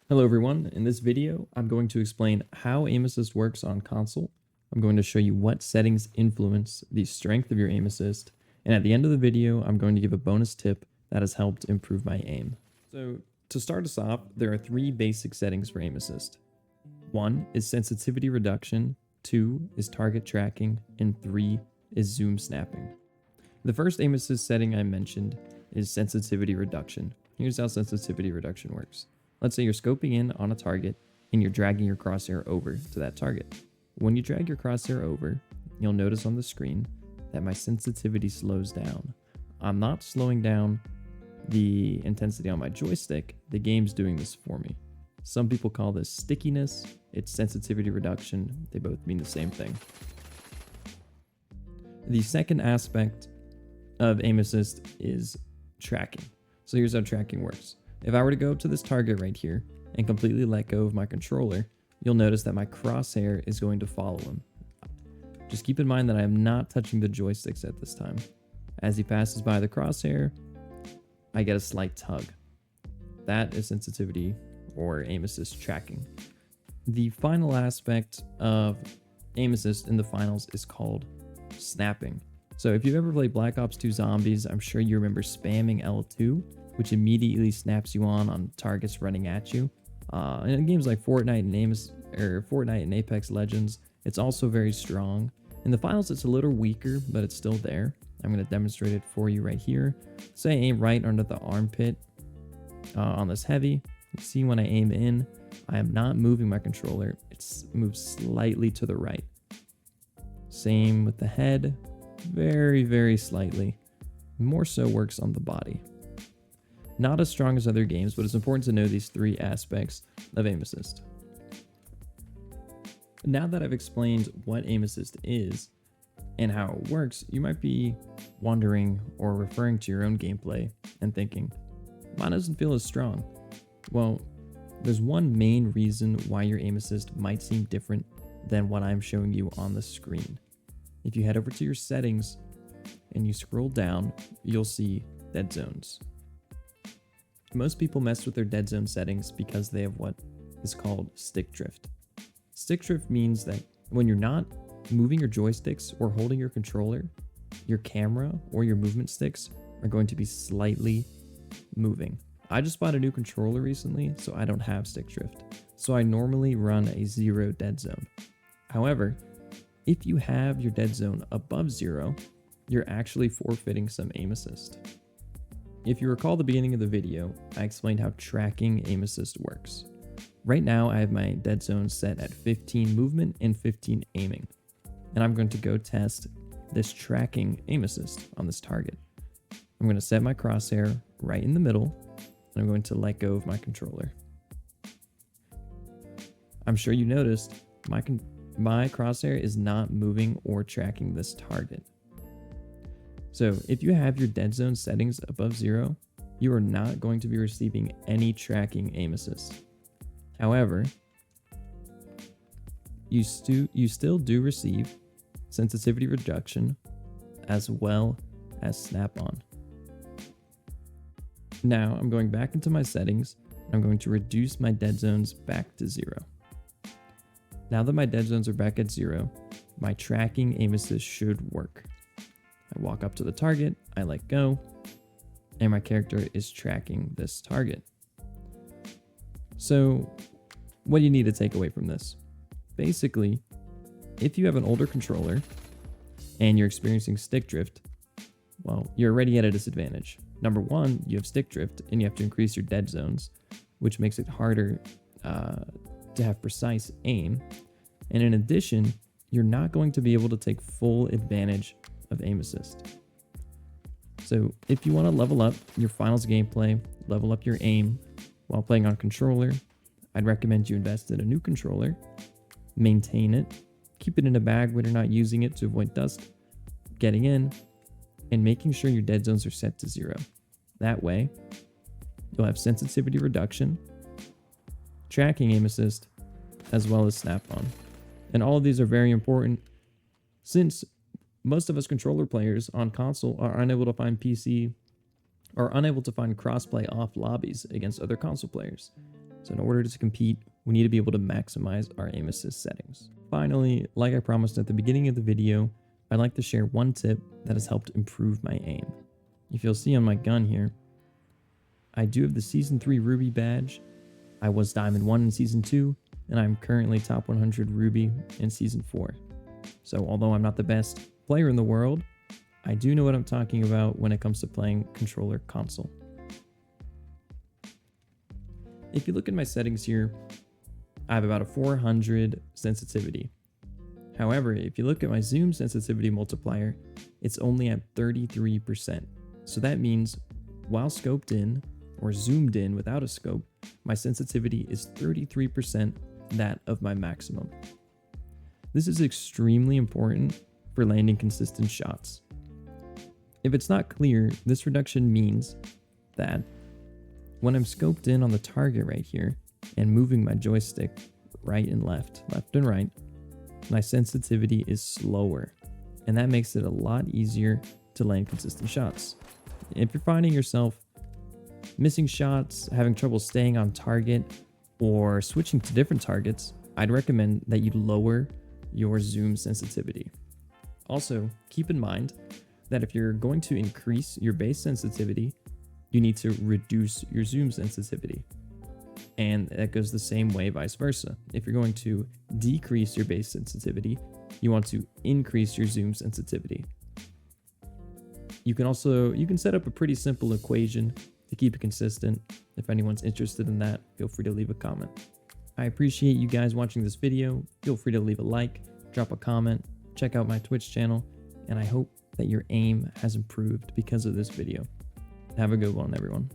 Hello everyone, in this video I'm going to explain how aim assist works on console. I'm going to show you what settings influence the strength of your aim assist, and at the end of the video I'm going to give a bonus tip that has helped improve my aim. So to start us off, there are three basic settings for aim assist. One is sensitivity reduction, two is target tracking, and three is zoom snapping. The first aim assist setting I mentioned is sensitivity reduction. Here's how sensitivity reduction works. Let's say you're scoping in on a target and you're dragging your crosshair over to that target. When you drag your crosshair over, you'll notice on the screen that my sensitivity slows down. I'm not slowing down the intensity on my joystick, the game's doing this for me. Some people call this stickiness, it's sensitivity reduction, they both mean the same thing. The second aspect of aim assist is tracking. So here's how tracking works. If I were to go up to this target right here and completely let go of my controller, you'll notice that my crosshair is going to follow him. Just keep in mind that I am not touching the joysticks at this time. As he passes by the crosshair, I get a slight tug. That is sensitivity or aim assist tracking. The final aspect of aim assist in the finals is called snapping. So if you've ever played Black Ops 2 Zombies, I'm sure you remember spamming L2, which immediately snaps you on targets running at you. And in games like Fortnite and Apex Legends, it's also very strong. In the finals, it's a little weaker, but it's still there. I'm going to demonstrate it for you right here. Say I aim right under the armpit on this heavy. You see when I aim in, I am not moving my controller. It's moved slightly to the right. Same with the head, very, very slightly. More so works on the body. Not as strong as other games, but it's important to know these three aspects of aim assist. Now that I've explained what aim assist is and how it works, you might be wondering or referring to your own gameplay and thinking, mine doesn't feel as strong. Well, there's one main reason why your aim assist might seem different than what I'm showing you on the screen. If you head over to your settings and you scroll down, you'll see dead zones. Most people mess with their dead zone settings because they have what is called stick drift. Stick drift means that when you're not moving your joysticks or holding your controller, your camera or your movement sticks are going to be slightly moving. I just bought a new controller recently, so I don't have stick drift. So I normally run a 0 dead zone. However, if you have your dead zone above 0, you're actually forfeiting some aim assist. If you recall the beginning of the video, I explained how tracking aim assist works. Right now, I have my dead zone set at 15 movement and 15 aiming. And I'm going to go test this tracking aim assist on this target. I'm going to set my crosshair right in the middle, and I'm going to let go of my controller. I'm sure you noticed my crosshair is not moving or tracking this target. So if you have your dead zone settings above 0, you are not going to be receiving any tracking aim assist. However, you still do receive sensitivity reduction as well as snap-on. Now I'm going back into my settings and I'm going to reduce my dead zones back to 0. Now that my dead zones are back at 0, my tracking aim assist should work. I walk up to the target, I let go, and my character is tracking this target. So, what do you need to take away from this? Basically, if you have an older controller and you're experiencing stick drift, well, you're already at a disadvantage. Number one, you have stick drift and you have to increase your dead zones, which makes it harder to have precise aim. And in addition, you're not going to be able to take full advantage of aim assist. So if you want to level up your finals gameplay, level up your aim while playing on controller, I'd recommend you invest in a new controller, maintain it, keep it in a bag when you're not using it to avoid dust getting in, and making sure your dead zones are set to 0. That way, you'll have sensitivity reduction, tracking aim assist, as well as snap-on. And all of these are very important since most of us controller players on console are unable to find crossplay off lobbies against other console players. So in order to compete, we need to be able to maximize our aim assist settings. Finally, like I promised at the beginning of the video, I'd like to share one tip that has helped improve my aim. If you'll see on my gun here, I do have the Season 3 Ruby badge. I was Diamond 1 in Season 2, and I'm currently Top 100 Ruby in Season 4. So although I'm not the best player in the world, I do know what I'm talking about when it comes to playing controller console. If you look at my settings here, I have about a 400 sensitivity. However, if you look at my zoom sensitivity multiplier, it's only at 33%. So that means while scoped in or zoomed in without a scope, my sensitivity is 33% that of my maximum. This is extremely important for landing consistent shots. If it's not clear, this reduction means that when I'm scoped in on the target right here and moving my joystick right and left and right, my sensitivity is slower, and that makes it a lot easier to land consistent shots. If you're finding yourself missing shots, having trouble staying on target, or switching to different targets, I'd recommend that you lower your zoom sensitivity. Also, keep in mind that if you're going to increase your base sensitivity, you need to reduce your zoom sensitivity. And that goes the same way vice versa. If you're going to decrease your base sensitivity, you want to increase your zoom sensitivity. You can set up a pretty simple equation to keep it consistent. If anyone's interested in that, feel free to leave a comment. I appreciate you guys watching this video. Feel free to leave a like, drop a comment, check out my Twitch channel, and I hope that your aim has improved because of this video. Have a good one, everyone.